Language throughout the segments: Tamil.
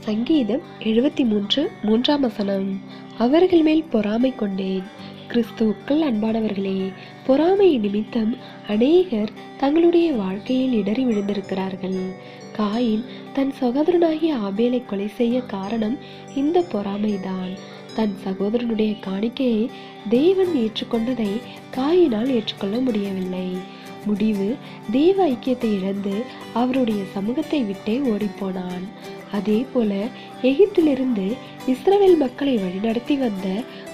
சங்கீதம் 73:3 அவர்கள் மேல் பொறாமை கொண்டேன். கிறிஸ்துவுக்குள் அன்பானவர்களே, பொறாமை நிமித்தம் அநேகர் தங்களுடைய வாழ்க்கையில் இடறி விழுந்திருக்கிறார்கள். காயின் தன் சகோதரனாகிய ஆபேலை கொலை செய்ய காரணம் இந்த பொறாமைதான். தன் சகோதரனுடைய காணிக்கையை தேவன் ஏற்றுக்கொண்டதை காயினால் ஏற்றுக்கொள்ள முடியவில்லை. முடிவு தேவ ஐக்கியத்தை இழந்து அவருடைய சமூகத்தை விட்டே ஓடிப்போனான். அதே போல எகிப்திலிருந்து இஸ்ரவேல் மக்களை வழிநடத்தி வந்த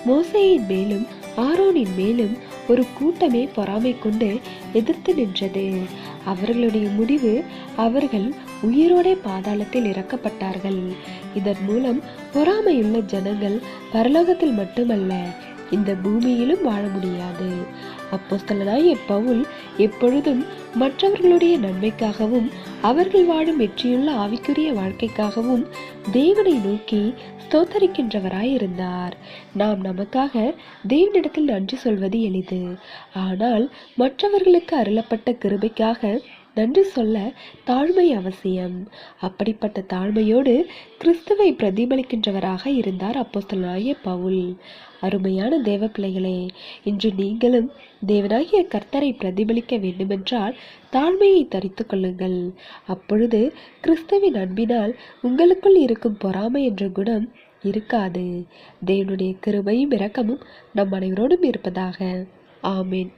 மோசேயின் மேலும் ஆரோனின் மேலும் ஒரு கூட்டமே பொறாமை கொண்டு எதிர்த்து நின்றது. அவர்களுடைய முடிவு, அவர்கள் உயிரோடே பாதாளத்தில் இறக்கப்பட்டார்கள். இதன் மூலம் பொறாமையுள்ள ஜனங்கள் பரலோகத்தில் மட்டுமல்ல, இந்த பூமியிலும் வாழ முடியாது. அப்போஸ்தலனாகிய பவுல் எப்பொழுதும் மற்றவர்களுடைய நன்மைக்காகவும் அவர்கள் வாழும் வெற்றியுள்ள ஆவிக்குரிய வாழ்க்கைக்காகவும் தேவனை நோக்கி ஸ்தோத்தரிக்கின்றவராயிருந்தார். நாம் நமக்காக தேவனிடத்தில் நன்றி சொல்வது எளிது. ஆனால் மற்றவர்களுக்கு அருளப்பட்ட கிருபைக்காக நன்றி சொல்ல தாழ்மை அவசியம். அப்படிப்பட்ட தாழ்மையோடு கிறிஸ்துவை பிரதிபலிக்கின்றவராக இருந்தார் அப்போஸ்தலனாகிய பவுல். அருமையான தேவ பிள்ளைகளே, இன்று நீங்களும் தேவனாகிய கர்த்தரை பிரதிபலிக்க வேண்டுமென்றால் தாழ்மையை தரித்து கொள்ளுங்கள். அப்பொழுது கிறிஸ்துவின் அன்பினால் உங்களுக்குள் இருக்கும் பொறாமை என்ற குணம் இருக்காது. தேவனுடைய கிருபையும் இரக்கமும் நம் அனைவரோடும் இருப்பதாக. ஆமேன்.